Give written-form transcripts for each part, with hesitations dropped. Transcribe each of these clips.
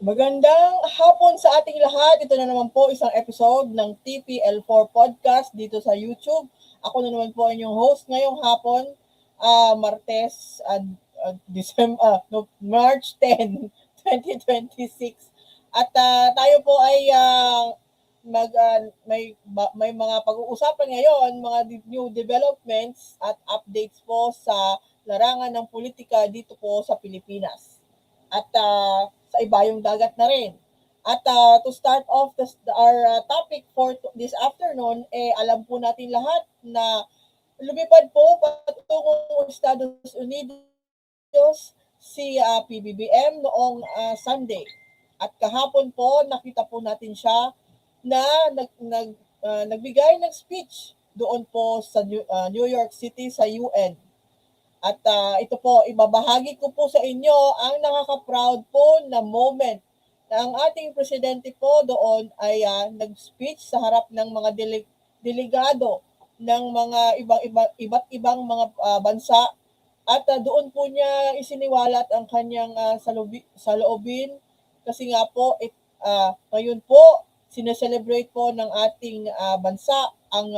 Magandang hapon sa ating lahat. Ito na naman po isang episode ng TPL4 Podcast dito sa YouTube. Ako na naman po inyong host ngayong hapon, Martes, no, March 10, 2026. At tayo po ay may mga pag-uusapan ngayon, mga new developments at updates po sa larangan ng politika dito po sa Pilipinas. At sa ibayong dagat na rin. At to start off our topic for this afternoon, alam po natin lahat na lumipad po patungong Estados Unidos si PBBM noong Sunday. At kahapon po nakita po natin siya na nagbigay ng speech doon po sa New York City sa UN. At ito po, ibabahagi ko po sa inyo ang nakaka-proud po na moment na ang ating presidente po doon ay nag-speech sa harap ng mga delegado ng mga iba't ibang mga bansa. At doon po niya isiniwalat ang kanyang saloobin kasi nga po ngayon po sineselebrate po ng ating bansa ang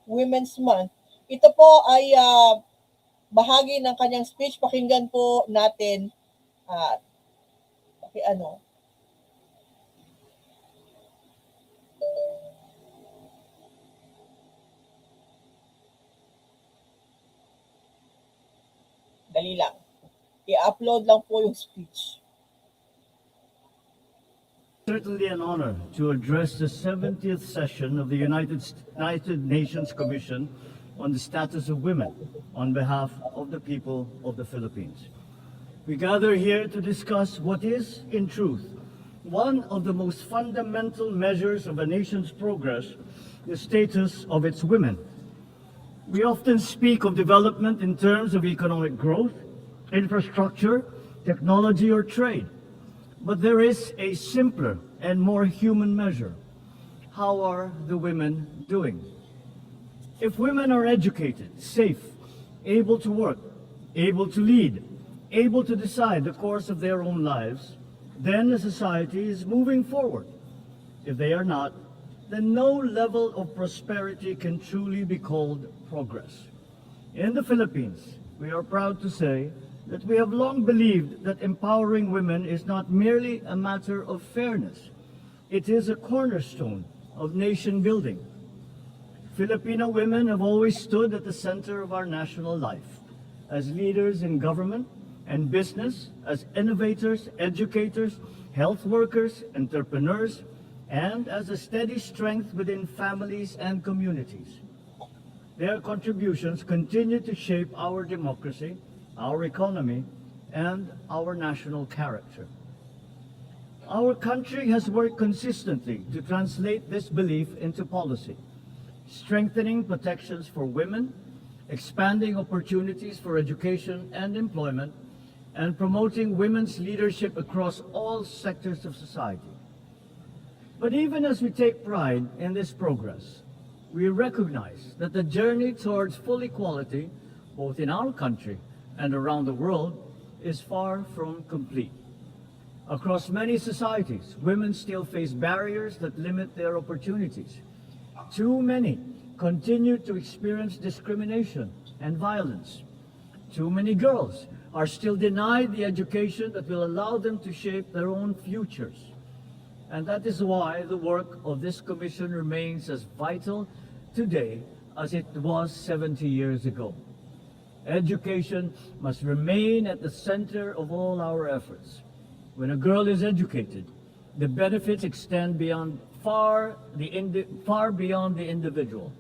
Women's Month. Ito po ay bahagi ng kanyang speech. Pakinggan po natin. Dali lang. I-upload lang po yung speech. Certainly an honor to address the 70th session of the United Nations Commission on the Status of Women on behalf of the people of the Philippines. We gather here to discuss what is, in truth, one of the most fundamental measures of a nation's progress, the status of its women. We often speak of development in terms of economic growth, infrastructure, technology, or trade. But there is a simpler and more human measure. How are the women doing? If women are educated, safe, able to work, able to lead, able to decide the course of their own lives, then the society is moving forward. If they are not, then no level of prosperity can truly be called progress. In the Philippines, we are proud to say that we have long believed that empowering women is not merely a matter of fairness. It is a cornerstone of nation building. Filipino women have always stood at the center of our national life, as leaders in government and business, as innovators, educators, health workers, entrepreneurs, and as a steady strength within families and communities. Their contributions continue to shape our democracy, our economy, and our national character. Our country has worked consistently to translate this belief into policy, strengthening protections for women, expanding opportunities for education and employment, and promoting women's leadership across all sectors of society. But even as we take pride in this progress, we recognize that the journey towards full equality, both in our country and around the world, is far from complete. Across many societies, women still face barriers that limit their opportunities. Too many continue to experience discrimination and violence. Too many girls are still denied the education that will allow them to shape their own futures. And that is why the work of this commission remains as vital today as it was 70 years ago. Education must remain at the center of all our efforts. When a girl is educated, the benefits extend far beyond the individual.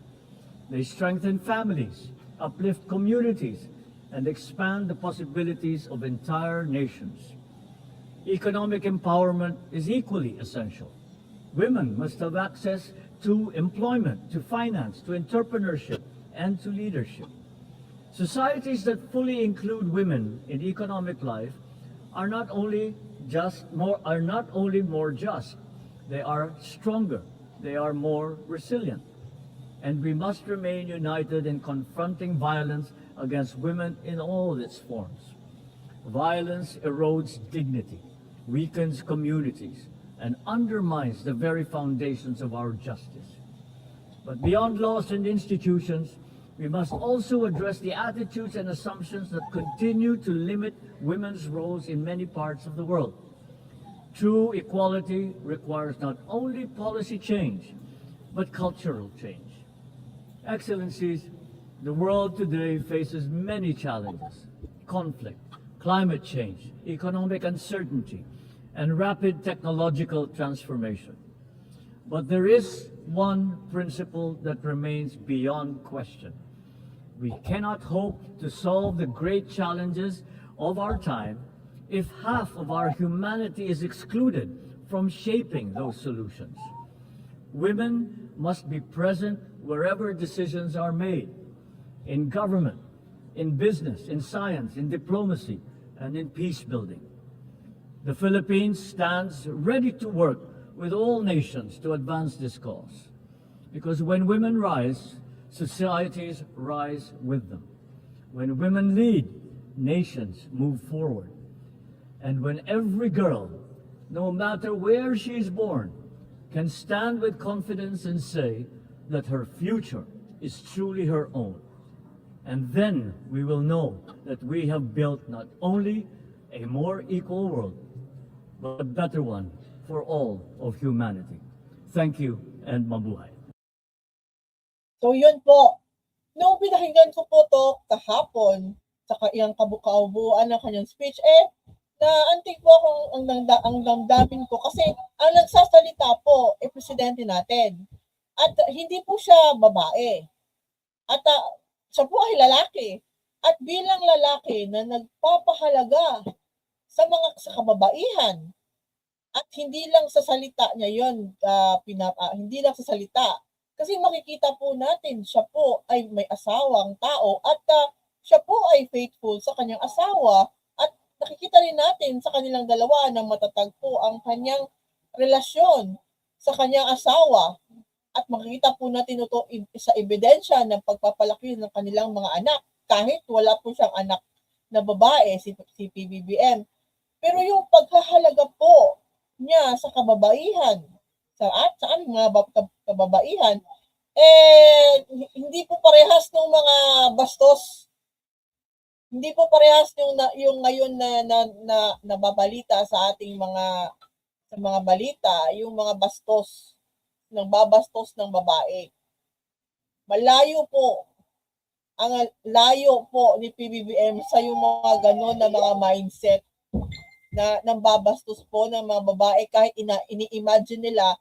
They strengthen families, uplift communities, and expand the possibilities of entire nations. Economic empowerment is equally essential. Women must have access to employment, to finance, to entrepreneurship, and to leadership. Societies that fully include women in economic life are not only more just, they are stronger, they are more resilient. And we must remain united in confronting violence against women in all its forms. Violence erodes dignity, weakens communities, and undermines the very foundations of our justice. But beyond laws and institutions, we must also address the attitudes and assumptions that continue to limit women's roles in many parts of the world. True equality requires not only policy change, but cultural change. Excellencies, the world today faces many challenges: conflict, climate change, economic uncertainty, and rapid technological transformation. But there is one principle that remains beyond question. We cannot hope to solve the great challenges of our time if half of our humanity is excluded from shaping those solutions. Women must be present wherever decisions are made, in government, in business, in science, in diplomacy, and in peace building. The Philippines stands ready to work with all nations to advance this cause, because when women rise, societies rise with them. When women lead, nations move forward. And when every girl, no matter where she is born, can stand with confidence and say that her future is truly her own, and then we will know that we have built not only a more equal world, but a better one for all of humanity. Thank you and mabuhay. So yun po, nung pinakinggan ko po to kahapon sa iyang kabukaubuan ng kanyang speech, naantig po akong ang damdamin ko kasi ang nagsasalita po presidente natin. At hindi po siya babae. At siya po ay lalaki. At bilang lalaki na nagpapahalaga sa kababaihan, at hindi lang sa salita niya yun, hindi lang sa salita. Kasi makikita po natin, siya po ay may asawang tao at siya po ay faithful sa kanyang asawa at nakikita rin natin sa kanilang dalawa na matatag po ang kanyang relasyon sa kanyang asawa at makikita po natin ito sa ebidensya ng pagpapalaki ng kanilang mga anak kahit wala po siyang anak na babae, si PBBM. Pero yung paghahalaga po niya sa kababaihan, sa aming mga kababaihan, hindi po parehas ng mga bastos. Hindi po parehas yung ngayon na nababalita sa ating mga balita, yung mga bastos, ng babastos ng babae. Malayo po, ang layo po ni PBBM sa yung mga ganon na mga mindset na nang babastos po ng mga babae kahit ini-imagine nila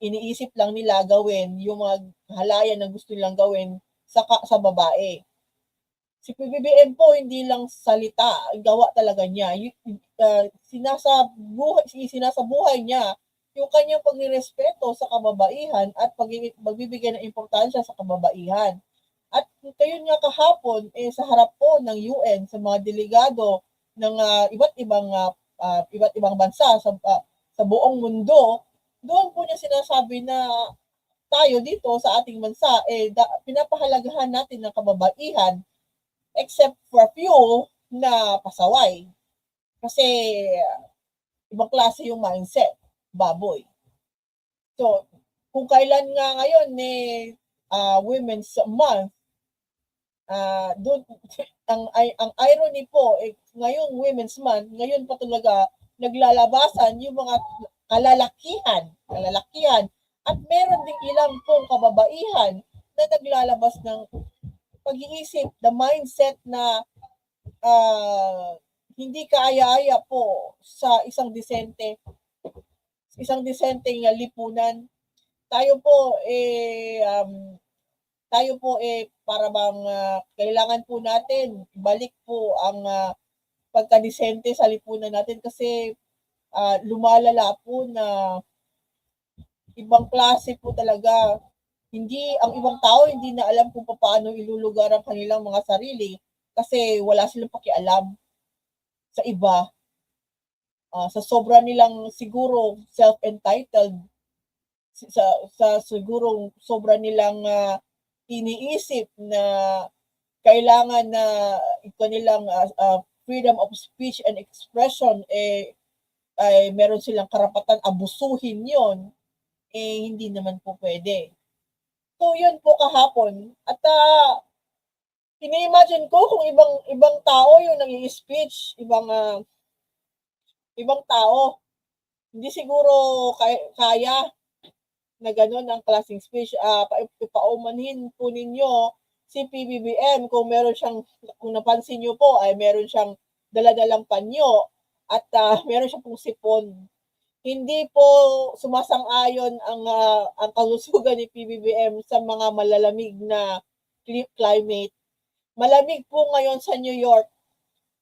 iniisip lang nila gawin yung mga halayan na gusto nilang gawin sa babae. Si PBBM po hindi lang salita, gawa talaga niya. Sinasabuhay niya yung kanyang pagnirespeto sa kababaihan at pagbibigay ng importansya sa kababaihan. At kayo nga kahapon sa harap po ng UN sa mga delegado ng iba't ibang bansa sa buong mundo, doon po niya sinasabi na tayo dito sa ating bansa pinapahalagahan natin ng kababaihan except for a few na pasaway. Kasi ibang klase yung mindset, baboy. So, kung kailan nga ngayon Women's Month, doon ang irony po ngayong Women's Month, ngayon pa talaga naglalabasan yung mga kalalakihan at meron ding ilang pong kababaihan na naglalabas ng pag-iisip, the mindset na hindi kaaya-aya po sa isang disenteng lipunan. Tayo po para bang kailangan po natin balik po ang pagkadisente sa lipunan natin kasi lumalala po na ibang klase po talaga. Ang ibang tao hindi na alam kung paano ilulugar ang kanilang mga sarili kasi wala silang pakialam sa iba. Sa sobra nilang siguro self-entitled, sa siguro sobra nilang iniisip na kailangan na kanilang freedom of speech and expression ay meron silang karapatan abusuhin yon, hindi naman po pwede. So yun po kahapon. At ini-imagine ko kung ibang tao yung nag-i-speech, ibang tao, hindi siguro kaya na gano'n ang klaseng speech. Paumanhin po ninyo si PBBM kung meron siyang, kung napansin niyo po ay meron siyang daladalang panyo at meron siyang pong sipon. Hindi po sumasang-ayon ang kalusugan ni PBBM sa mga malalamig na climate. Malamig po ngayon sa New York.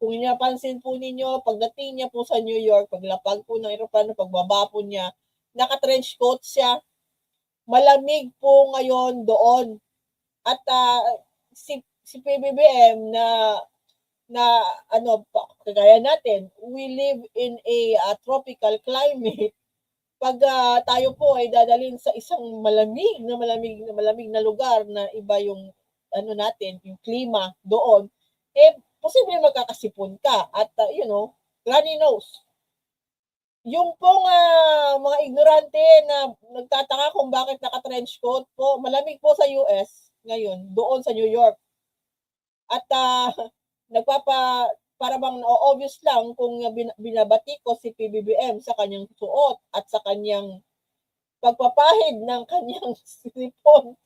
Kung napansin po ninyo, pagdating niya po sa New York, paglapag po ng aeroplano, pagbaba po niya, naka-trench coat siya. Malamig po ngayon doon. At si PBBM na kagaya natin, we live in a tropical climate. Pag tayo po ay dadalhin sa isang malamig na lugar na iba yung natin, yung klima doon, posible magkakasipon ka at granny knows. Yung pong mga ignorante na nagtataka kung bakit naka-trench coat po, malamig po sa US ngayon, doon sa New York. At para bang obvious lang kung binabati ko si PBBM sa kanyang suot at sa kanyang pagpapahid ng kanyang sipon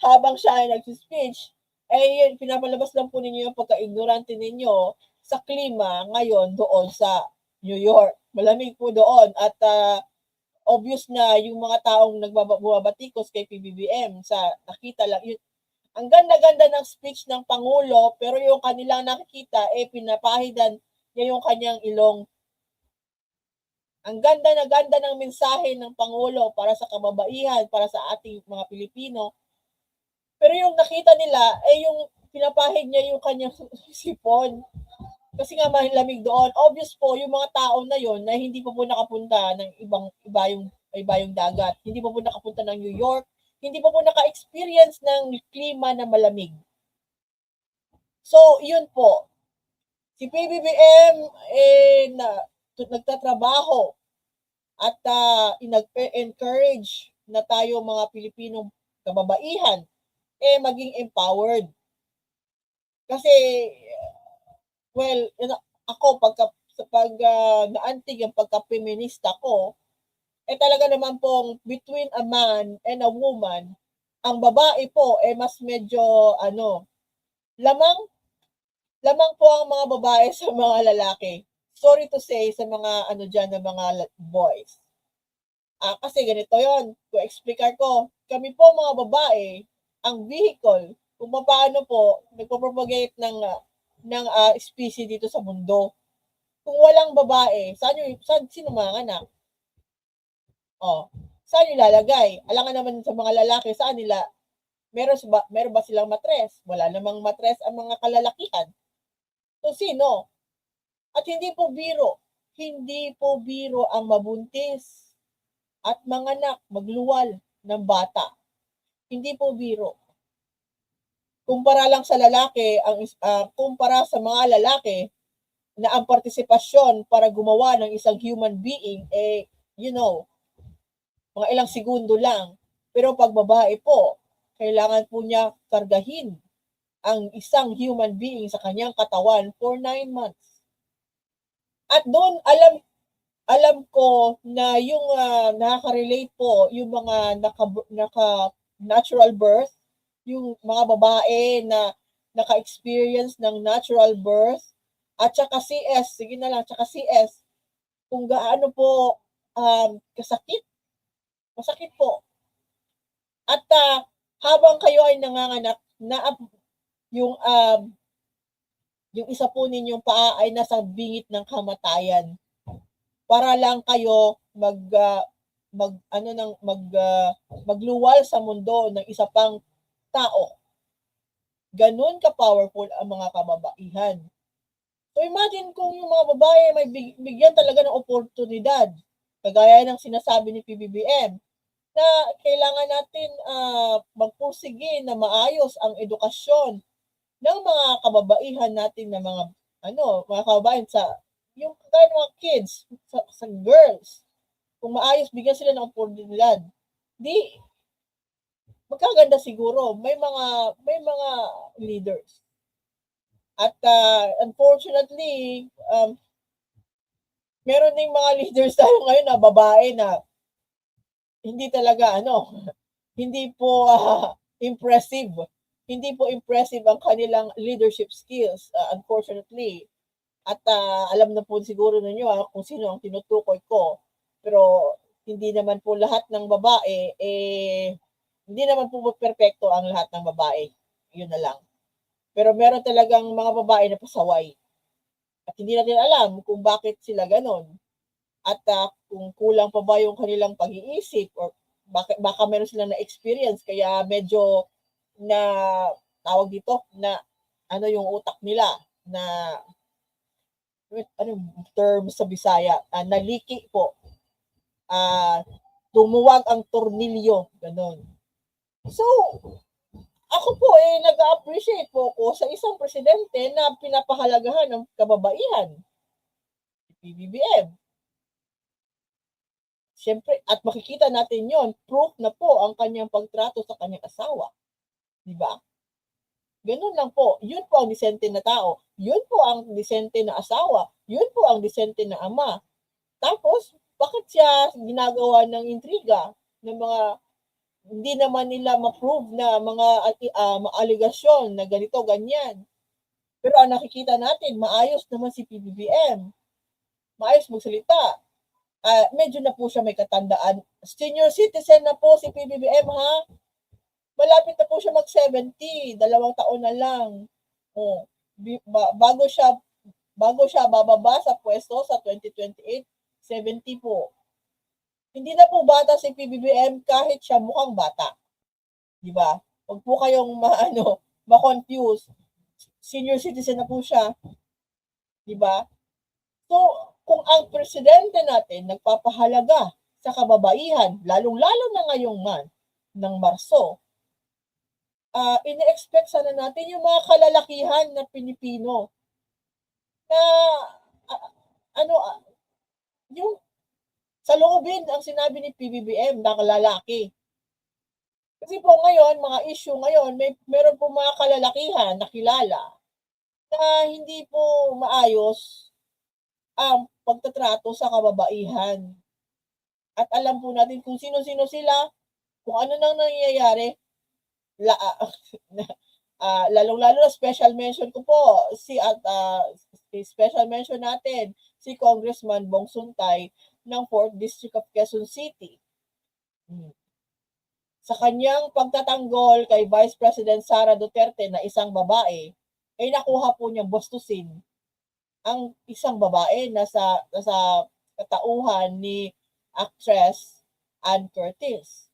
habang siya ay nag-speech, yun, pinapalabas lang po ninyo yung pagka-ignorante ninyo sa klima ngayon doon sa New York. Malamig po doon at obvious na yung mga taong nagbabatikos kay PBBM sa nakita lang yun. Ang ganda-ganda ng speech ng Pangulo, pero yung kanilang nakikita, pinapahidan niya yung kanyang ilong. Ang ganda na ganda ng mensahe ng Pangulo para sa kababaihan, para sa ating mga Pilipino. Pero yung nakita nila, yung pinapahid niya yung kanyang sipon. Kasi nga malamig doon. Obvious po, yung mga tao na yon na hindi pa po nakapunta ng iba yung dagat. Hindi pa po nakapunta ng New York. Hindi pa po naka-experience ng klima na malamig. So, yun po. Si PBBM nagtatrabaho at encourage na tayo mga Pilipinong kababaihan maging empowered. Kasi, well, ako pag naantig ang pagka-feminista ko, talaga naman pong between a man and a woman, ang babae po mas medyo lamang po ang mga babae sa mga lalaki. Sorry to say sa mga na mga boys. Kasi ganito yon. Kung explicar ko, kami po mga babae, ang vehicle kung paano po nagpo-propagate ng species dito sa mundo. Kung walang babae, sino mga anak? Saan ilalagay? Alangan naman sa mga lalaki, saan nila? Meron ba silang matres? Wala namang matres ang mga kalalakihan. So, sino? At hindi po biro ang mabuntis at manganak, magluwal ng bata. Hindi po biro. Kumpara lang sa lalaki, kumpara sa mga lalaki, na ang partisipasyon para gumawa ng isang human being, mga ilang segundo lang. Pero pag babae po, kailangan po niya kargahin ang isang human being sa kanyang katawan for 9 months. At doon, alam ko na yung nakaka-relate po, yung mga naka-natural birth, yung mga babae na naka-experience ng natural birth, at saka CS, sige na lang, saka CS, kung gaano po masakit po. At habang kayo ay nanganganak, yung isa po ninyong paa ay nasa bingit ng kamatayan. Para lang kayo magluwal sa mundo ng isa pang tao. Ganun ka-powerful ang mga kababaihan. So imagine kung yung mga babae may bigyan talaga ng oportunidad, kagaya ng sinasabi ni PBBM, na kailangan natin magpursige na maayos ang edukasyon ng mga kababaihan natin na mga kababaihan yung kagaya ng mga kids, sa girls, kung maayos bigyan sila ng oportunidad, di magkaganda siguro. May mga leaders. At unfortunately, meron ding mga leaders tayo ngayon na babae na hindi talaga hindi po impressive. Hindi po impressive ang kanilang leadership skills, unfortunately. At alam na po siguro ninyo kung sino ang tinutukoy ko. Pero hindi naman po lahat ng babae, hindi naman po perpekto ang lahat ng babae. Yun na lang. Pero meron talagang mga babae na pasaway. At hindi natin alam kung bakit sila ganon. At kung kulang pa ba yung kanilang pag-iisip or baka meron silang na-experience kaya medyo na tawag dito na yung utak nila na ano term sa Bisaya, naliki po. Tumuwag ang tornilyo, ganon. So, ako po nag-appreciate po ko sa isang presidente na pinapahalagahan ng kababaihan. PBBM. Siyempre, at makikita natin yon, proof na po ang kanyang pagtrato sa kanyang asawa. Di ba? Ganun lang po. Yun po ang disente na tao. Yun po ang disente na asawa. Yun po ang disente na ama. Tapos, bakit siya ginagawa ng intriga ng mga hindi naman nila ma-prove na mga aligasyon na ganito, ganyan. Pero ang nakikita natin, maayos naman si PBBM. Maayos magsalita. Medyo na po siya may katandaan. Senior citizen na po si PBBM, ha? Malapit na po siya mag-70, 2 taon na lang. Bago siya bababa sa pwesto sa 2028, 70 po. Hindi na po bata si PBBM kahit siya mukhang bata. Di ba? Huwag po kayong ma-confuse. Senior citizen na po siya. Di ba? So, kung ang presidente natin nagpapahalaga sa kababaihan, lalong-lalo na ngayong ng Marso, ine-expect sana natin yung mga kalalakihan na Pilipino na yung saloobin ang sinabi ni PBBM na kalalaki. Kasi po ngayon, mga issue ngayon, meron po mga kalalakihan na kilala na hindi po maayos ang pagtatrato sa kababaihan. At alam po natin kung sino-sino sila, kung ano nang nangyayari, lalong-lalo na special mention ko po special mention natin si Congressman Bong Suntay ng 4th District of Quezon City. Sa kanyang pagtatanggol kay Vice President Sara Duterte na isang babae, ay nakuha po niyang bastusin ang isang babae na sa katauhan ni actress Ann Curtis.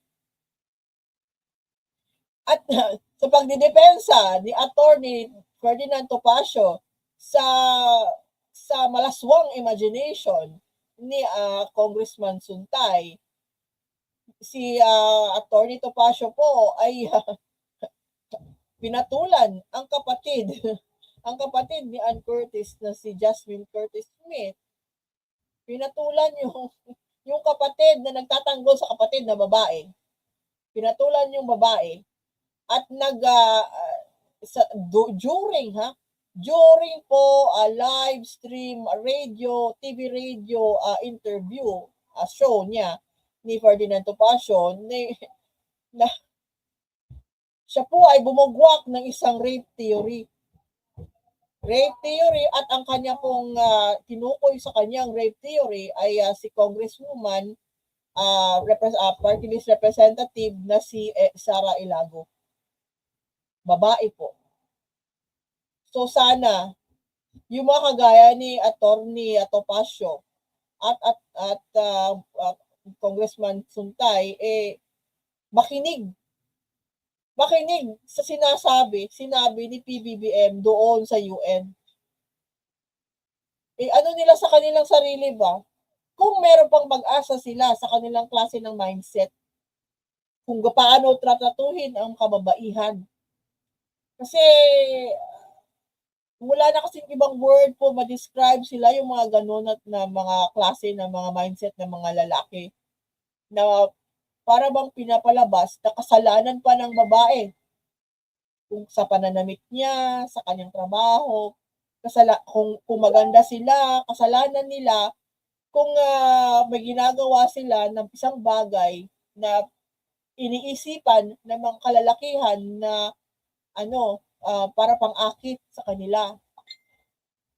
At sa pagdidepensa ni Attorney Ferdinand Topacio sa malaswang imagination ni Congressman Suntay, si Attorney Topacio po ay pinatulan ang kapatid ni Ann Curtis na si Jasmine Curtis Smith. Pinatulan yung kapatid na nagtatanggol sa kapatid na babae. Pinatulan yung babae at during po live stream radio, TV radio interview show niya ni Ferdinand Topacio na siya po ay bumugwak ng isang rape theory at ang kanya pong tinukoy sa kanyang rape theory ay si Congresswoman party list representative na si Sara Ilago. Babae po. So sana yung mga kagaya ni Attorney Topacio at Congressman Suntay makinig sa sinabi ni PBBM doon sa UN. Ano nila sa kanilang sarili ba? Kung meron pang pag-asa sila sa kanilang klase ng mindset, kung paano tratatuhin ang kababaihan. Kasi wala na kasing ibang word po ma-describe sila, yung mga gano'n at na mga klase ng mga mindset ng mga lalaki na para bang pinapalabas na kasalanan pa ng babae kung sa pananamit niya, sa kanyang trabaho, kung maganda sila, kasalanan nila kung may ginagawa sila ng isang bagay na iniisipan ng mga kalalakihan na para pang-akit sa kanila.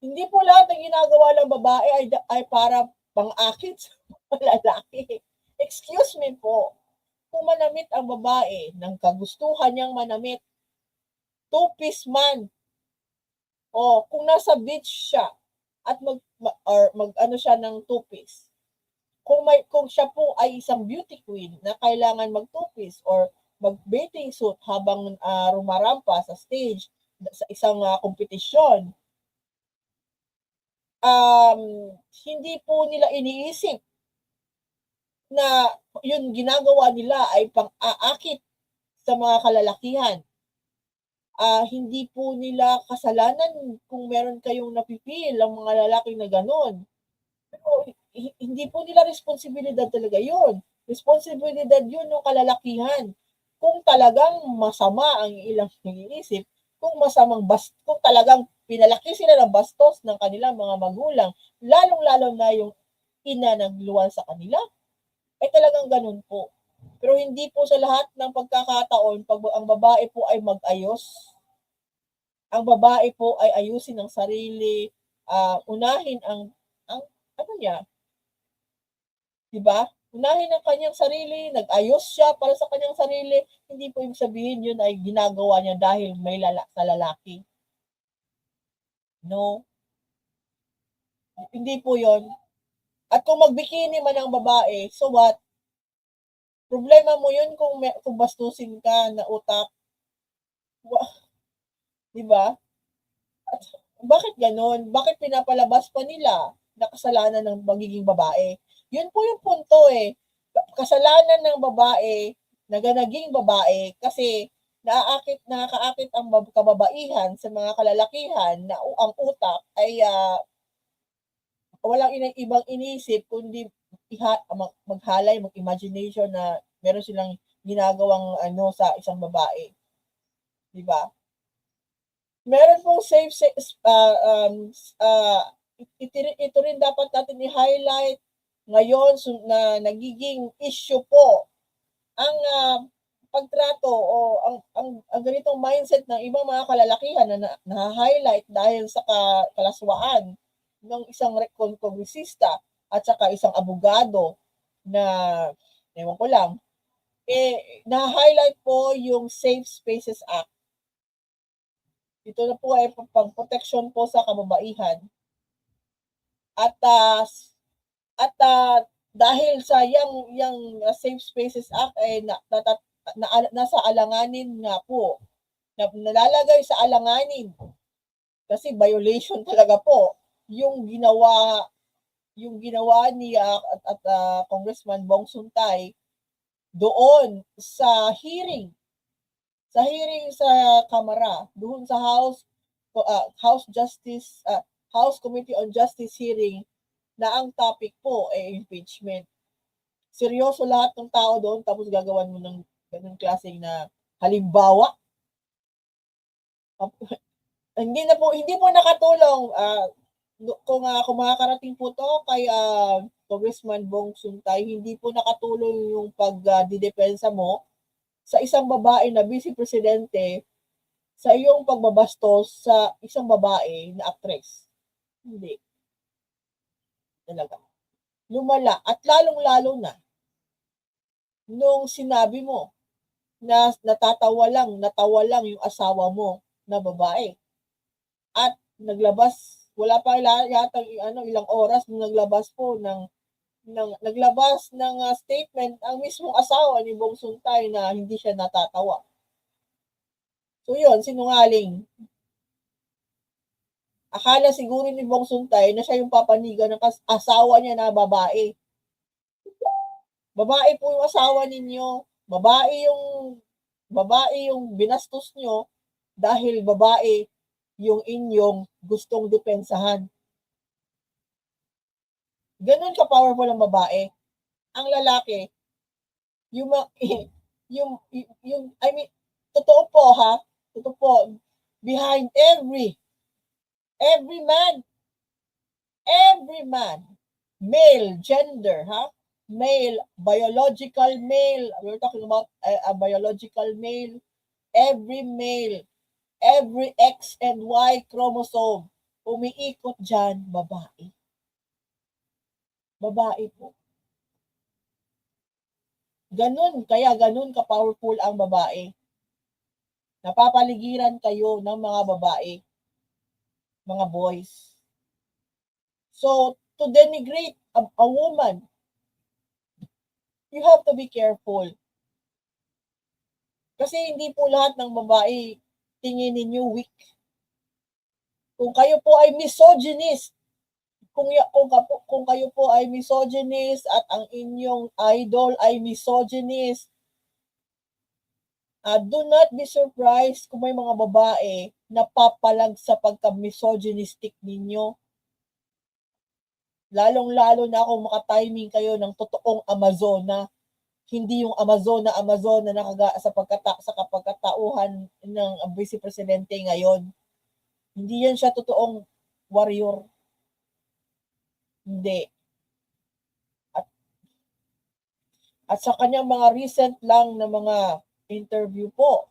Hindi po lahat ng ginagawa ng babae ay para pang-akit sa lalaki. Excuse me po, kung manamit ang babae ng kagustuhan niyang manamit, two-piece man, o kung nasa beach siya at mag-ano siya ng two-piece, kung siya po ay isang beauty queen na kailangan mag two-piece or mag-bathing suit habang rumarampa sa stage sa isang kompetisyon, hindi po nila iniisip na yun ginagawa nila ay pang-aakit sa mga kalalakihan. Hindi po nila kasalanan kung meron kayong napipil ang mga lalaki na gano'n. Pero hindi po nila responsibilidad talaga yun. Responsibilidad yun ng kalalakihan. Kung talagang masama ang ilang iniisip, kung talagang pinalaki sila ng bastos ng kanilang mga magulang, lalong-lalo na yung ina nagluwal sa kanila, ay talagang ganun po. Pero hindi po sa lahat ng pagkakataon, pag ang babae po ay mag-ayos, ang babae po ay ayusin ang sarili, unahin ang ano niya, 'di ba? Unahin ang kanyang sarili, nag-ayos siya para sa kanyang sarili, hindi po ibig sabihin yun ay ginagawa niya dahil may sa lalaki. No, hindi po yun. At kung magbikini man ang babae, so what? Problema mo yun kung bastusin ka na utak. 'Di ba? At bakit gano'n? Bakit pinapalabas pa nila na kasalanan ng pagiging babae? Yun po yung punto eh. Kasalanan ng babae na naging babae kasi nakakaakit ang kababaihan sa mga kalalakihan na ang utak ay walang ibang iniisip kundi maghalay, mag-imagination na meron silang ginagawang sa isang babae. 'Di ba? Meron pong ito rin dapat natin i-highlight ngayon na nagiging issue po ang pagtrato o ang ganitong mindset ng ibang mga kalalakihan na highlight dahil sa kalaswaan ng isang kongresista at saka isang abogado na ewan ko lang, na-highlight po yung Safe Spaces Act. Ito na po ay pang-proteksyon po sa kababaihan. At dahil sa yang Safe Spaces Act ay nasa alanganin nga po, nalalagay sa alanganin kasi violation talaga po yung ginawa ni Congressman Bong Suntay doon sa hearing sa Kamara, doon sa House Committee on Justice hearing na ang topic po ay impeachment. Seryoso lahat ng tao doon tapos gagawan mo ng ganung klaseng na halimbawa. Hindi po nakatulong kung makakarating po to kay Congressman Bong Suntay, hindi po nakatulong yung pagdidepensa mo sa isang babae na vice presidente sa iyong pagbabastos sa isang babae na actress. Hindi. Talaga. Lumala at lalong-lalo na nung sinabi mo na natawa lang yung asawa mo na babae. At wala pa yata ilang oras nung naglabas ng statement ang mismong asawa ni Bong Suntay na hindi siya natatawa. So yun, sinungaling. Akala siguro ni Bong Suntay na siya yung papanigan ng asawa niya na babae. Babae po yung asawa ninyo. Babae yung binastos nyo dahil babae yung inyong gustong depensahan. Ganun ka-powerful ang babae. Ang lalaki, yung, I mean, totoo po ha, totoo po, behind every man, male, gender, ha? Male, biological male, we're talking about a biological male, every male, every X and Y chromosome, umiikot dyan, babae. Babae po. Ganun ka-powerful ang babae. Napapaligiran kayo ng mga babae, mga boys. So, to denigrate a woman, you have to be careful. Kasi hindi po lahat ng babae tingin ninyo weak. Kung kayo po ay misogynist, kung kayo po ay misogynist at ang inyong idol ay misogynist, do not be surprised kung may mga babae na papalag sa pagka-misogynistic ninyo. Lalong-lalo na kung makatiming kayo ng totoong Amazona, hindi yung Amazona na sa kapagkatauhan ng Vice Presidente ngayon. Hindi yan siya totoong warrior. Hindi. At sa kanyang mga recent lang na mga interview po,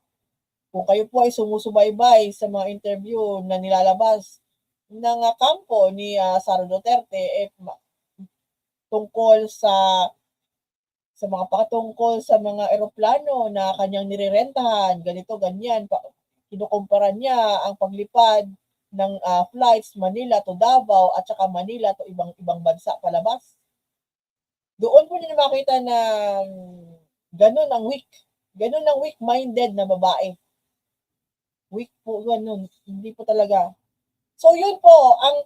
kung kayo po ay sumusubaybay sa mga interview na nilalabas ng kampo ni Sara Duterte, tungkol sa mga patungkol sa mga eroplano na kanyang nirerentahan, ganito, ganyan, kinukumpara niya ang paglipad ng flights Manila to Davao at saka Manila to ibang bansa palabas. Doon po niyo makita na ganun ang weak-minded na babae. Weak po ganun, hindi po talaga. So yun po, ang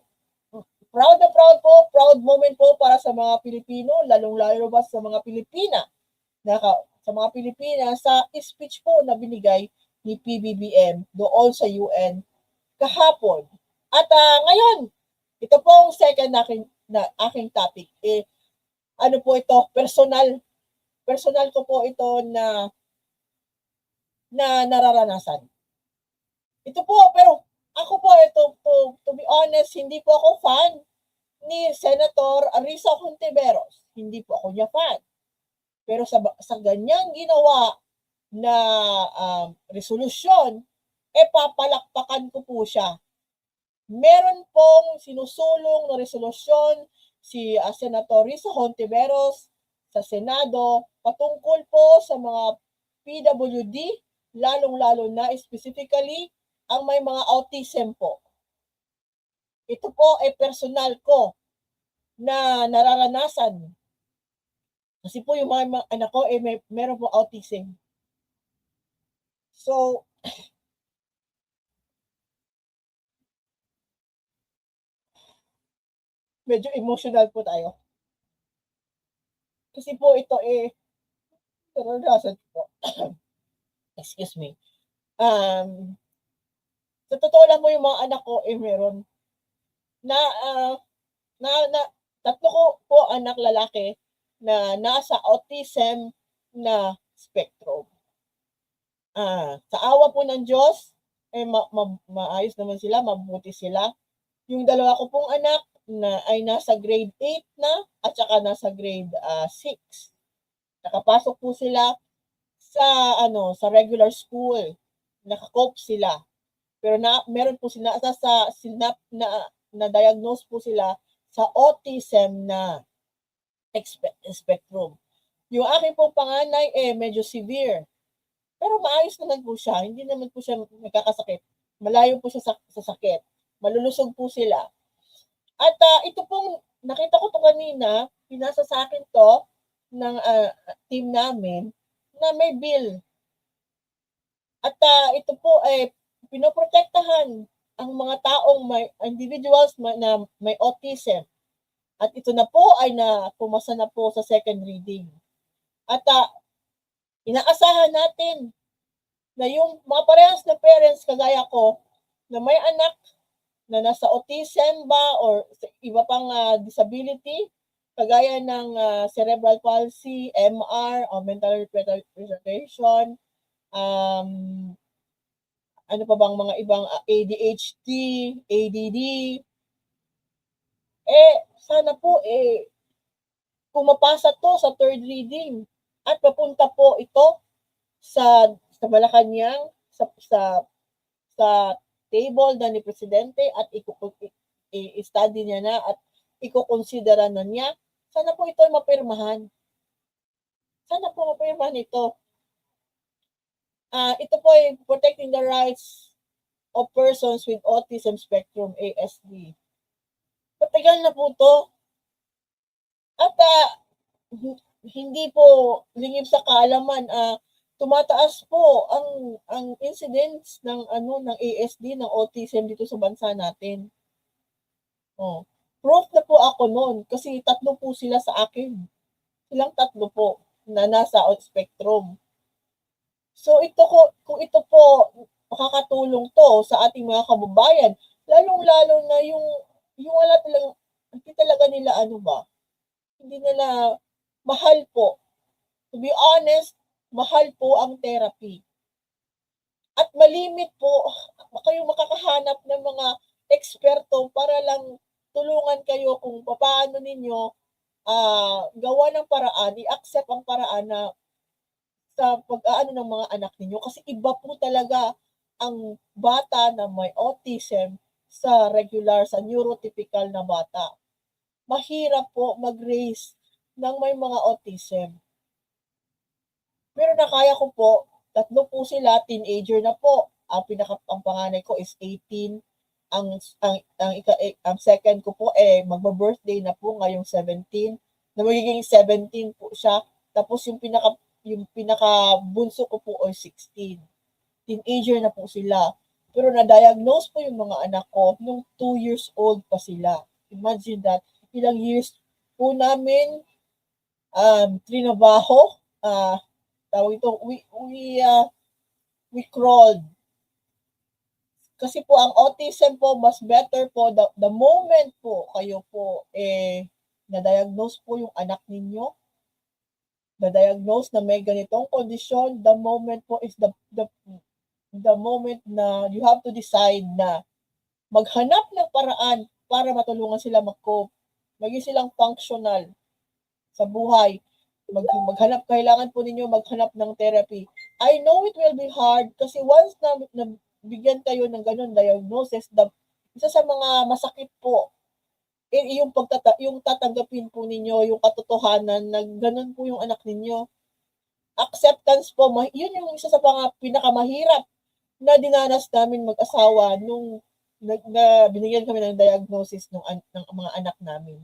proud po, proud moment po para sa mga Pilipino, lalong-lalo ba sa mga Pilipina, sa speech po na binigay ni PBBM doon sa UN kahapon. At ngayon, ito po ang second aking topic. Ano po ito? Personal ko po ito na nararanasan. Ito po, pero ako po, to be honest, hindi po ako fan ni Senator Risa Hontiveros. Hindi po ako niya fan. Pero sa ganyang ginawa na resolusyon, papalakpakan ko po siya. Meron pong sinusulong na resolusyon si Senator Risa Hontiveros sa Senado patungkol po sa mga PWD, lalong-lalo na specifically ang may mga autism po. Ito po ay personal ko na nararanasan. Kasi po yung mga anak ko meron po autism. So, medyo emotional po tayo. Kasi po ito nararanasan po. Excuse me. Sa totoo lang po yung mga anak ko meron na tatlo ko po anak lalaki na nasa autism na spectrum. Sa awa po ng Diyos, maayos naman sila, mabuti sila. Yung dalawa ko pong anak na ay nasa grade 8 na at saka nasa grade 6. Nakapasok po sila sa regular school. Nakakope sila. Pero meron po sila na diagnose po sila sa autism na spectrum. Yung aking pong panganay medyo severe. Pero maayos naman po siya. Hindi naman po siya nagkakasakit. Malayo po siya sa sakit. Malulusog po sila. At ito pong nakita ko to kanina, pinasa sa akin to ng team namin na may bill. At ito po ay pinoprotektahan ang mga taong individuals na may autism. At ito na po ay pumasa na po sa second reading. At inaasahan natin na yung mga parehas na parents kagaya ko na may anak na nasa autism ba or iba pang disability, kagaya ng cerebral palsy, MR, o mental retardation, ano pa bang mga ibang ADHD, ADD, sana po pumapasa to sa third reading at papunta po ito sa Malacanang, sa table na ni Presidente at i-study niya na at iko-considera na niya. Sana po ito ay mapirmahan. Sana po mapirmahan ito. Ito po ay protecting the rights of persons with autism spectrum, ASD. Patagal na po to. At hindi po lingid sa kaalaman, tumataas po ang incidence ng ng ASD, ng autism dito sa bansa natin. Proof na po ako noon kasi 3 po sila sa akin. Silang 3 po na nasa spectrum. So kung ito po makakatulong to sa ating mga kababayan, lalong-lalo na yung wala talagang hindi talaga nila hindi nila mahal po. To be honest, mahal po ang therapy. At malimit po kayong makakahanap ng mga eksperto para lang tulungan kayo kung paano ninyo gawa ng paraan, i-accept ang paraan na sa pag-aano ng mga anak ninyo. Kasi iba po talaga ang bata na may autism sa regular, sa neurotypical na bata. Mahirap po mag-raise ng may mga autism. Pero nakaya ko po, 3 po sila, teenager na po. Ang panganay ko is 18. Ang second ko po magba-birthday na po ngayong 17. Na magiging 17 po siya. Tapos yung pinaka-bunso ko po ay 16. Teenager na po sila. Pero na-diagnose po yung mga anak ko nung 2 years old pa sila. Imagine that. Ilang years po namin trinabaho. Tawag ito, we crawled. Kasi po ang autism po, mas better po, the moment po kayo po na-diagnose po yung anak ninyo, na-diagnose na may ganitong kondisyon, the moment po is the moment na you have to decide na maghanap ng paraan para matulungan sila mag-cope. Maging silang functional sa buhay. Kailangan po ninyo maghanap ng therapy. I know it will be hard kasi once na bigyan kayo ng ganun diagnosis, isa sa mga masakit po, yung tatanggapin po ninyo, yung katotohanan na ganun po yung anak ninyo. Acceptance po, yun yung isa sa mga pinakamahirap na dinanas namin mag-asawa nung binigyan kami ng diagnosis ng mga anak namin.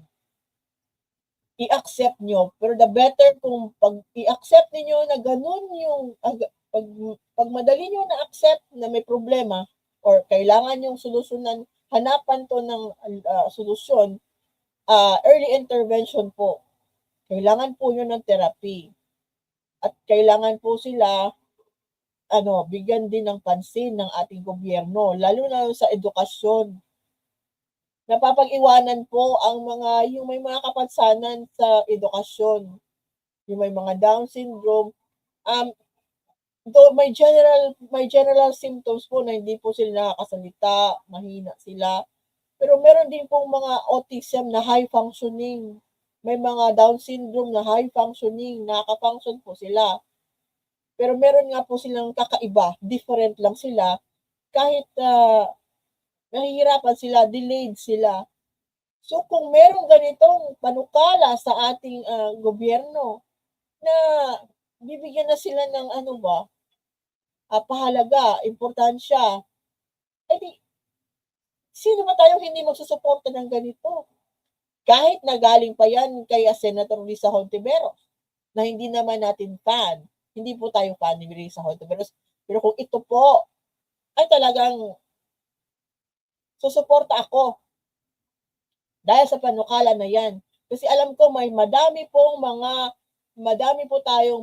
I-accept nyo. Pero the better kung pag i-accept niyo na ganun yung pag madali nyo na-accept na may problema or kailangan yung solusyonan, hanapan to ng solusyon, early intervention po. Kailangan po yun ng therapy. At kailangan po sila bigyan din ng pansin ng ating gobyerno, lalo na sa edukasyon. Napapag-iwanan po yung may mga kapansanan sa edukasyon, yung may mga Down syndrome, though may general symptoms po na hindi po sila nakakasalita, mahina sila, pero meron din pong mga autism na high functioning, may mga Down syndrome na high functioning, nakaka-function po sila, pero meron nga po silang kakaiba, different lang sila, kahit nahihirapan sila, delayed sila. So kung merong ganitong panukala sa ating gobyerno na bibigyan na sila ng pahalaga, importansya, sino ba tayong hindi magsusuporta ng ganito? Kahit na galing pa yan kay Senator Risa Hontiveros, na hindi naman natin fan. Hindi po tayo fan ni Risa Hontiveros. Pero kung ito po ay talagang susuporta ako dahil sa panukala na yan. Kasi alam ko madami po tayong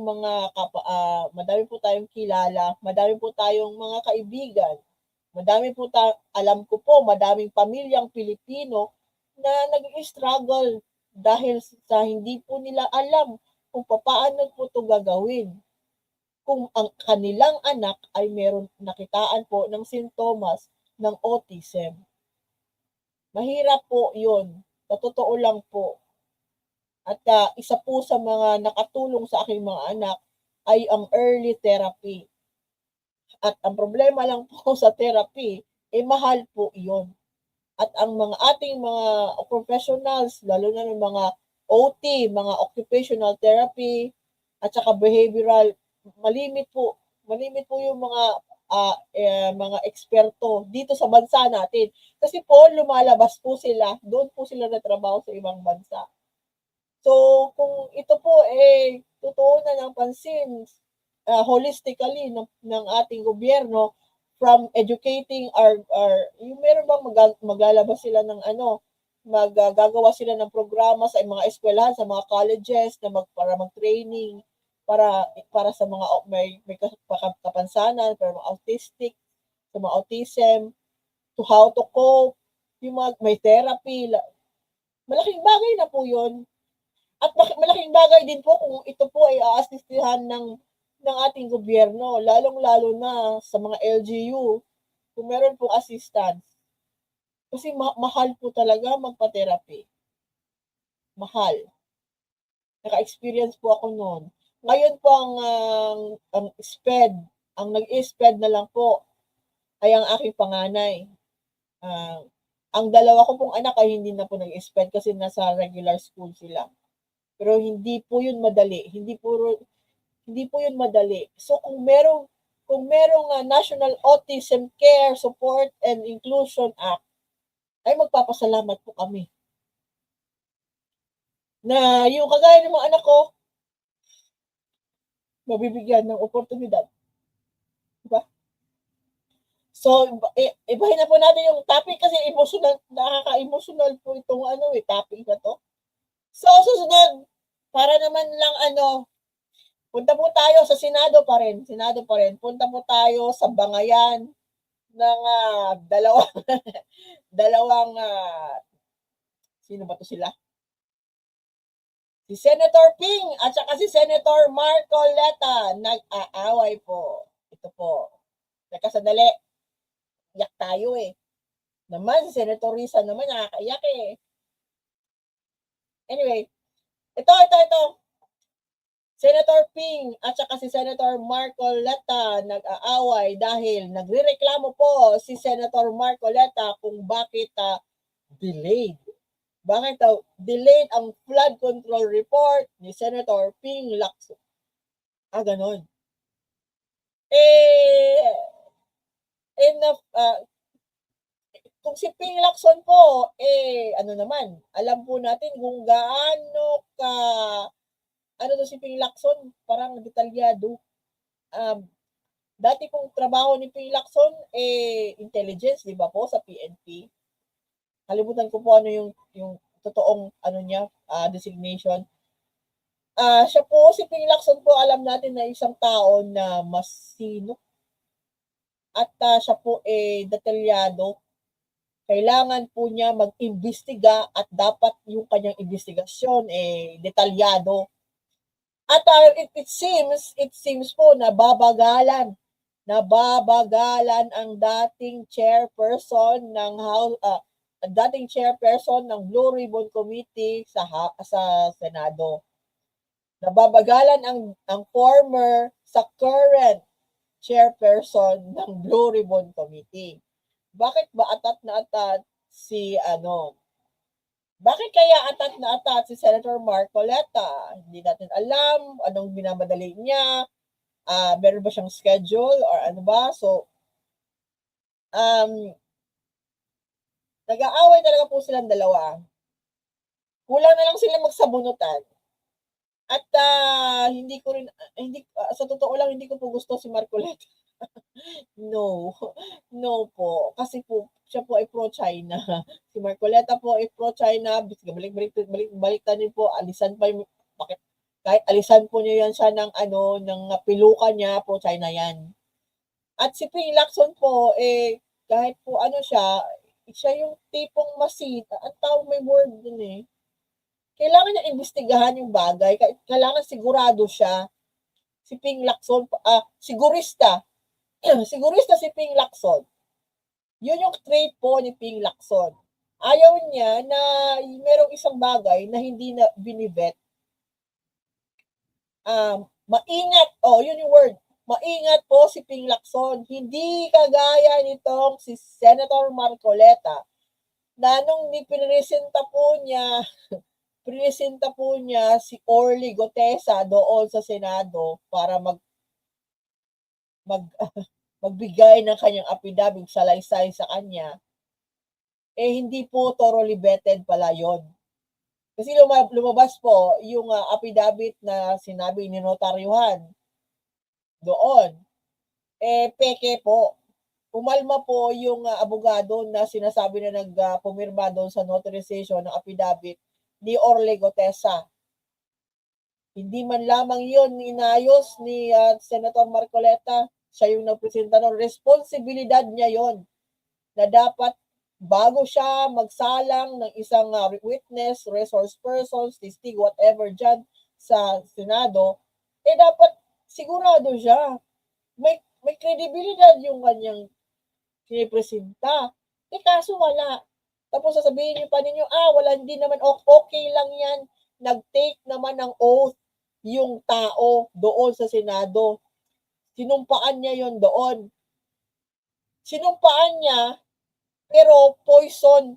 kilala, madami po tayong mga kaibigan Alam ko po, madaming pamilyang Pilipino na nag-struggle dahil sa hindi po nila alam kung paano po ito gagawin. Kung ang kanilang anak ay meron nakitaan po ng sintomas ng autism. Mahirap po yun. Sa totoo lang po. At isa po sa mga nakatulong sa aking mga anak ay ang early therapy. At ang problema lang po sa therapy, mahal po iyon. At ang ating mga professionals, lalo na ng mga OT, mga occupational therapy, at saka behavioral, malimit po yung mga eksperto dito sa bansa natin. Kasi po, lumalabas po sila, doon po sila natrabaho sa ibang bansa. So, kung ito po totoo na ng pansin holistically ng ating gobyerno from educating yung meron bang maglalabas sila ng gagawa sila ng programa sa mga eskwelahan, sa mga colleges na para mag-training para sa mga may kapansanan, para mga autistic, sa mga autism, to how to cope, yung mga may therapy. Malaking bagay na po yun. At malaking bagay din po kung ito po ay aasistihan ng ating gobyerno, lalong-lalo na sa mga LGU, kung meron pong assistance. Kasi mahal po talaga magpa-therapy. Mahal. Naka-experience po ako noon. Ngayon po ang SPED, ang nag-SPED na lang po ay ang aking panganay. Ang dalawa ko pong anak ay hindi na po nag-SPED kasi nasa regular school sila. Pero hindi po yun madali. Hindi po yun madali. So kung merong National Autism Care Support and Inclusion Act, ay magpapasalamat po kami. Na yung kagaya ng mga anak ko, mabibigyan ng oportunidad. Diba? So, ibahin na po natin yung topic kasi nakaka-emotional po itong topic na to. So, susunod, para naman lang punta po tayo sa Senado pa rin. Punta po tayo sa bangayan ng dalawang sino ba to sila? Si Senator Ping at saka si Senator Marcoleta nag-aaway po. Ito po. Teka sandali. Iyak tayo Naman si Senator Risa naman nakakaiyak Anyway, ito. Senator Ping at saka si Senator Marcoleta nag-aaway dahil nagrereklamo po si Senator Marcoleta kung bakit delayed. Bakit delayed ang flood control report ni Senator Ping Lacson? Ganon. Kung si Ping Lacson po, naman, alam po natin kung gaano si Ping Lacson, parang detalyado. Dati pong trabaho ni Ping Lacson, intelligence, di ba po, sa PNP. Kalimutan ko po yung totoong niya, designation. Siya po, si Ping Lacson po, alam natin na isang tao na masino. At siya po detalyado. Kailangan po niya mag-imbestiga at dapat yung kanyang investigasyon detalyado. At it seems po nababagalan ang dating chairperson ng Blue Ribbon Committee sa Senado. Nababagalan ang former sa current chairperson ng Blue Ribbon Committee. Bakit ba atat na atat bakit kaya atat na atat si Senator Marcoleta? Hindi natin alam anong binamadali niya. Meron ba siyang schedule or ano ba? So, nag-aaway talaga po silang dalawa. Kulang na lang sila magsabunutan. At sa totoo lang, hindi ko po gusto si Marcoleta. No po. Kasi po, siya po ay pro-China. Si Marcoleta po ay pro-China. Balik-balikan po. Alisan pa yung, bakit? Kahit alisan po niya yan siya ng pilukan niya, pro-China yan. At si Ping Lacson po, kahit po ano siya yung tipong masita, ang tawag may word dun eh. Kailangan niya imbestigahan yung bagay, kailangan sigurado siya. Si Ping Lacson, sigurista, sigurista si Ping Lacson. Yun yung trait po ni Ping Lacson. Ayaw niya na merong isang bagay na hindi na binibet. Maingat, yun yung word. Maingat po si Ping Lacson. Hindi kagaya nitong si Senator Marcoleta na nung piniresenta po niya si Orly Gotesa doon sa Senado para magbigay ng kanyang affidavit salaysay sa kanya, hindi po thoroughly vetted pala yon. Kasi lumabas po yung affidavit na sinabi ni notaryuhan doon. Peke po. Pumalma po yung abogado na sinasabi na pumirma doon sa notarization ng affidavit ni Orly Gotesa. Hindi man lamang yun inayos ni Senator Marcoleta. Siya yung nagpresenta ng responsibilidad niya yon na dapat bago siya magsalang ng isang witness, resource person, testig, whatever dyan sa Senado, dapat sigurado siya. May credibilidad yung kanyang pinipresenta. Kaso wala. Tapos sasabihin niyo pa ninyo, wala, hindi naman, okay lang yan. Nag-take naman ng oath yung tao doon sa Senado. Sinumpaan niya yon doon. Sinumpaan niya, pero poison.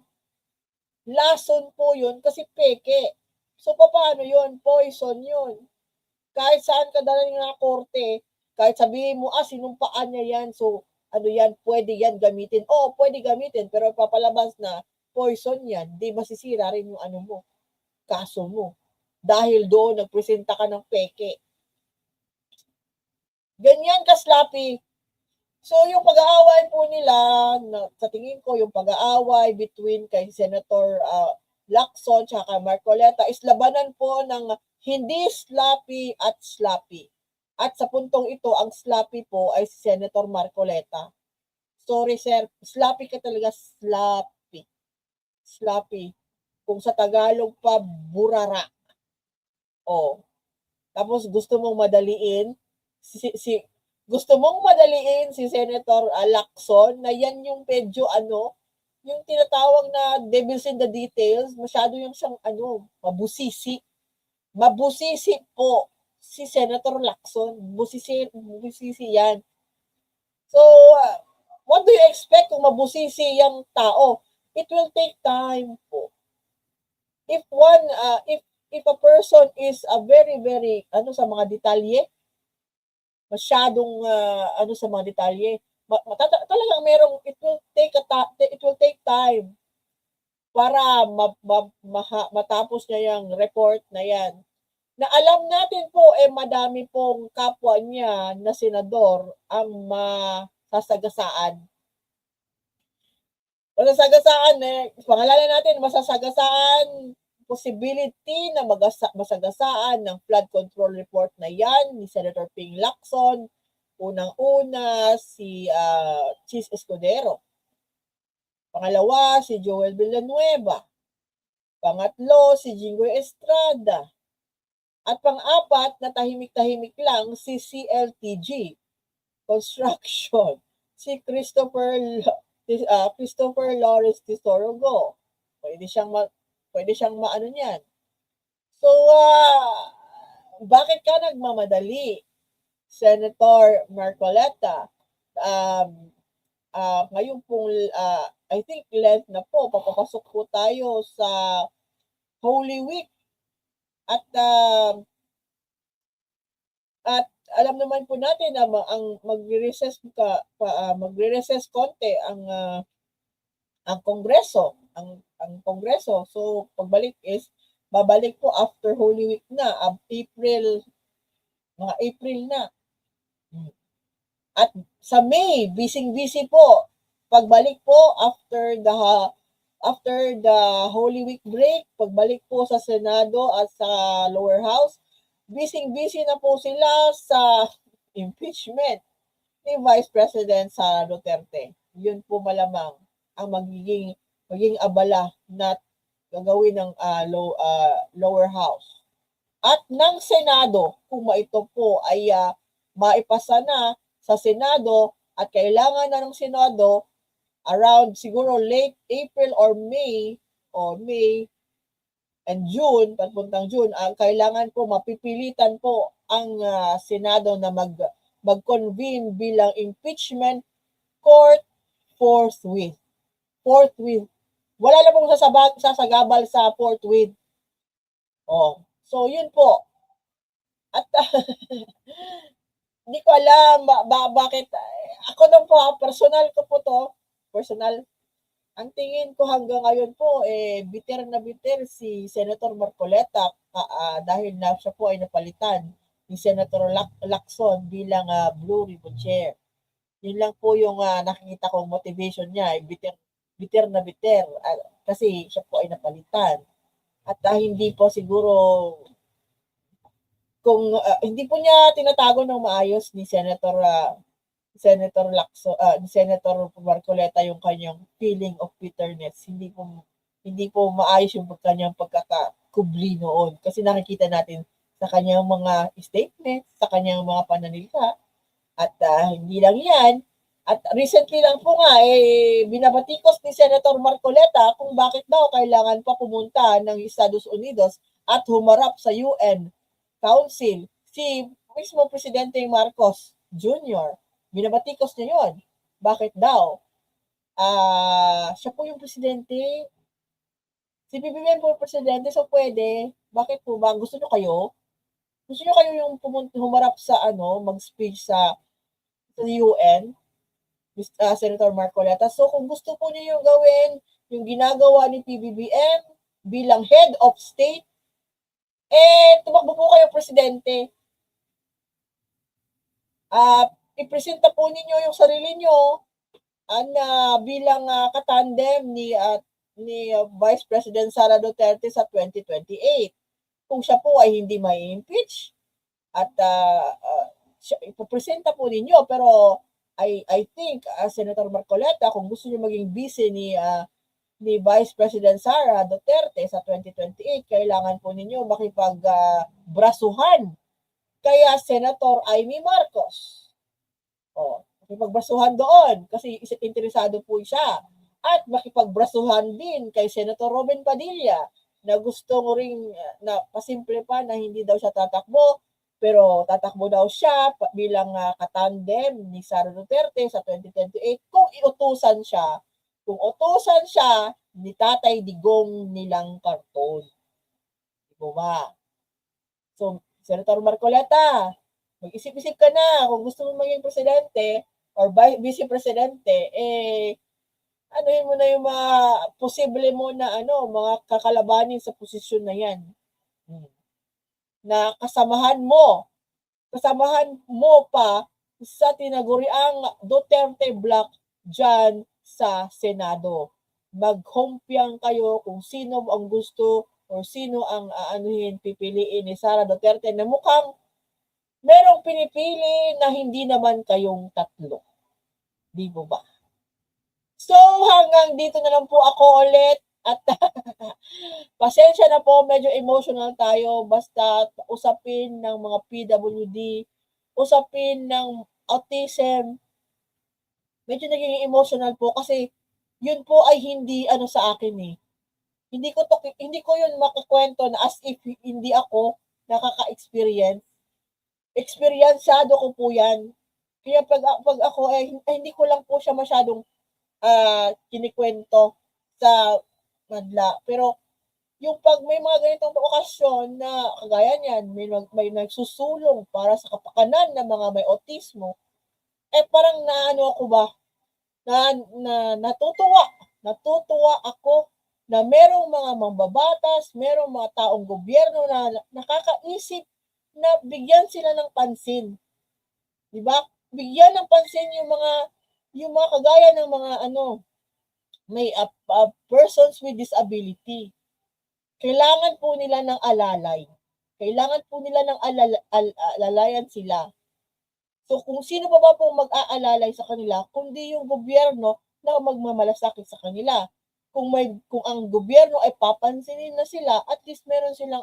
Lason po yun kasi peke. So, paano yun? Poison yun. Kahit saan ka dala ng korte, kahit sabihin mo, sinumpaan niya yan, so, yan, pwede yan gamitin. Pwede gamitin, pero papalabas na poison yan, di masisira rin yung kaso mo. Dahil doon, nagpresenta ka ng peke. Ganyan ka sloppy. So, yung pag-aaway po nila, sa tingin ko, yung pag-aaway between kay Senator Lacson at Marcoleta is labanan po ng hindi sloppy at sloppy. At sa puntong ito, ang sloppy po ay si Senator Marcoleta. Sorry sir, sloppy ka talaga, sloppy. Sloppy. Kung sa Tagalog pa, burara. Tapos gusto mong madaliin, gusto mong madaliin si Senator Lacson na yan yung medyo yung tinatawag na devils in the details, masyado yung siyang mabusisi. Mabusisi po si Senator Lacson. Mabusisi yan. So, what do you expect kung mabusisi yung tao? It will take time po. If a person is a very, very, sa mga detalye, masyadong sa mga detalye, talagang it will take time para matapos niya yung report na yan. Na alam natin po, madami pong kapwa niya na senador ang masasagasaan. Pangalanan natin, masasagasaan, possibility na masagasaan ng flood control report na yan ni Senator Ping Lacson. Unang-una, si Chis Escudero. Pangalawa, si Joel Villanueva. Pangatlo, si Jinggoy Estrada. At pang-apat, na tahimik-tahimik lang, si CLTG Construction. Si Christopher Lawrence Tistorogo. Pwede siyang maano niyan. So, bakit ka nagmamadali, Senator Marcoleta? Ngayon pong, I think left na po, papapasok po tayo sa Holy Week. At alam naman po natin na ang magre-recess konti ang Kongreso, ang Kongreso. So babalik po after Holy Week na, mga April na. At sa May, busy po. Pagbalik po after the Holy Week break, pagbalik po sa Senado at sa lower house, busy na po sila sa impeachment ni Vice President Sara Duterte. yun po malamang ang magiging abala na gagawin ng lower house. At ng Senado, kung ito po ay maipasa na sa Senado at kailangan na ng Senado around siguro late April or May and June, papuntang June, ang kailangan po mapipilitan po ang Senado na mag-convene bilang impeachment court forthwith. Forthwith. Wala na pong sasagabal sa forthwith. Oh, so yun po. At hindi ko alam bakit ako nung po personal ko po to, ang tingin ko hanggang ngayon po bitter na bitter si Senator Marcoleta dahil na siya po ay napalitan ni Senator Lacson bilang Blue Ribbon Chair. Yun lang po yung nakikita kong motivation niya, bitter na bitter kasi siya po ay napalitan. At hindi po siguro kung hindi po niya tinatago ng maayos ni Senator Marcoleta yung kanyang feeling of bitterness. Hindi po maayos yung kanyang pagkakakubli noon kasi nakikita natin sa kanyang mga statements, sa kanyang mga pananalita. At hindi lang yan. At recently lang po nga, binabatikos ni Senator Marcoleta kung bakit daw kailangan pa pumunta ng Estados Unidos at humarap sa UN Council si mismo Presidente Marcos Jr. Binabatikos niya yun. Bakit daw? Siya po yung presidente. Si BBM po yung presidente, so pwede. Bakit po ba? Gusto nyo kayo? Gusto nyo kayo yung humarap sa mag-speech sa UN? Senator Marcoleta. So kung gusto po niyo yung gawin, yung ginagawa ni PBBM bilang head of state, tumakbo po kayo presidente. Ipresenta po ninyo yung sarili nyo bilang katandem ni Vice President Sara Duterte sa 2028. Kung siya po ay hindi may impeach at ipopresenta po ninyo, pero I think Senator Marcoleta, kung gusto niyo maging vice ni Vice President Sara Duterte sa 2028, kailangan po ninyo makipagbrasuhan kaya Senator Amy Marcos. Makipagbrasuhan doon kasi interesado po siya. At makipagbrasuhan din kay Senator Robin Padilla na gusto mo ring na pasimple pa na hindi daw siya tatakbo, pero tatakbo daw siya bilang katandem ni Sara Duterte sa 2028 kung iutusan siya. Kung utusan siya ni Tatay Digong nilang karton. Di ba? So, Senator Marcoleta, mag-isip-isip ka na kung gusto mo maging presidente or vice presidente, anuhin mo na yung mga posible mo na mga kakalabanin sa posisyon na yan. Na kasamahan mo pa sa tinaguriang Duterte Block dyan sa Senado. Maghumpyang kayo kung sino ang gusto o sino ang pipiliin ni Sara Duterte na mukhang merong pinipili na hindi naman kayong tatlo. Di mo ba? So hanggang dito na lang po ako ulit at pasensya na po, medyo emotional tayo basta usapin ng mga PWD, usapin ng autism. Medyo naging emotional po kasi yun po ay hindi sa akin eh. Hindi ko yun makakwento na as if hindi ako nakaka-experience. Experienceado ko po yan. Kaya pag ako hindi ko lang po siya masyadong kinikwento sa madla. Pero yung pag may mga ganitong okasyon na kagaya niyan, may nagsusulong para sa kapakanan ng mga may autismo, parang ako ba, natutuwa ako na merong mga mambabatas, merong mga taong gobyerno na nakakaisip na bigyan sila ng pansin. Di ba? Bigyan ng pansin yung mga kagaya ng mga may persons with disability. Kailangan po nila ng alalay. Kailangan po nila ng alalayan sila. So kung sino pa ba pong mag-aalalay sa kanila kundi yung gobyerno na magmamalasakit sa kanila. Kung ang gobyerno ay papansinin na sila, at least meron silang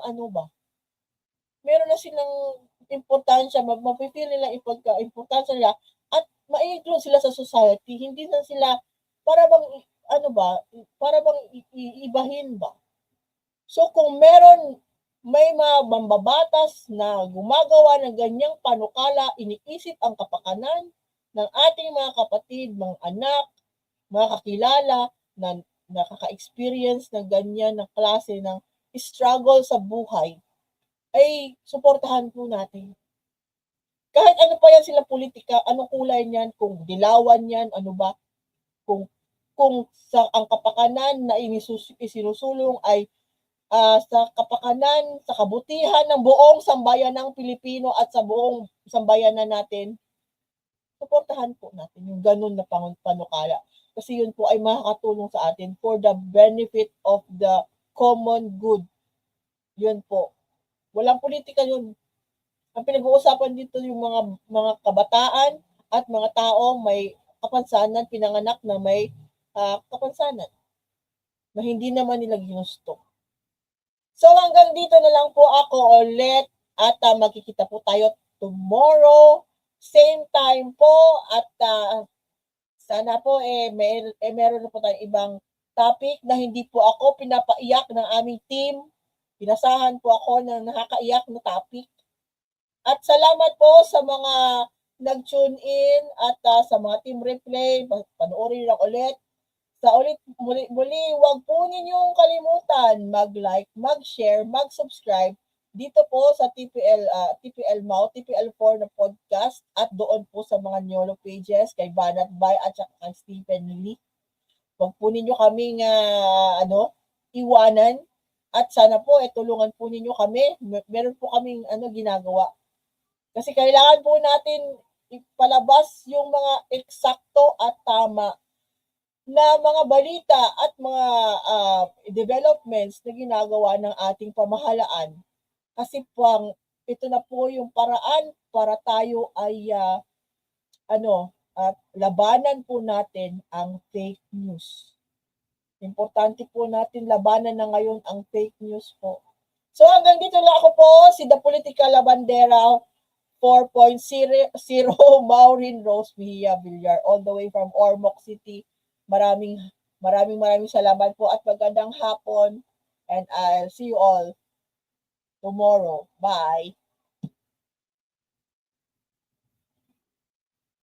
meron na silang importansya, mafe-feel nila importansya nila at ma-include sila sa society. Hindi na sila para bang para bang iibahin ba. So kung may mga mambabatas na gumagawa ng ganyang panukala, iniisip ang kapakanan ng ating mga kapatid, mga anak, mga kakilala na nakaka-experience ng ganyan na klase ng struggle sa buhay, ay suportahan po natin. Kahit ano pa yan sila politika, anong kulay niyan, kung dilawan yan, ano ba, kung sa ang kapakanan na isinusulong ay sa kapakanan, sa kabutihan ng buong sambayan ng Pilipino at sa buong sambayanan natin, suportahan po natin yung ganun na panukala. Kasi yun po ay makakatulong sa atin for the benefit of the common good. Yun po. Walang politika yun. Ang pinag-uusapan dito yung mga kabataan at mga taong may kapansanan, pinanganak na may kapansanan na hindi naman nila ginusto. So hanggang dito na lang po ako ulit at magkikita po tayo tomorrow, same time po, at sana po meron na po tayong ibang topic na hindi po ako pinapaiyak ng aming team. Pinasahan po ako ng nakakaiyak na topic. At salamat po sa mga nag-tune in at sa mga team replay, panoorin lang ulit. Muli, huwag po ninyong kalimutan mag-like, mag-share, mag-subscribe dito po sa TPL Mau, TPL4 na podcast at doon po sa mga Nyolo pages kay Banat Bay at saka kay Stephen Lee. Huwag po ninyo kaming iwanan at sana po tulungan po ninyo kami. Meron po kaming ginagawa. Kasi kailangan po natin ipalabas yung mga eksakto at tama na mga balita at mga developments na ginagawa ng ating pamahalaan. Kasi ito na po yung paraan para tayo ay labanan po natin ang fake news. Importante po natin labanan na ngayon ang fake news po. So hanggang dito lang ako po, si The Political Labandera 4.0 Maureen Rose Mejia Villar, all the way from Ormoc City. Maraming salamat po at magandang hapon, and I'll see you all tomorrow. Bye!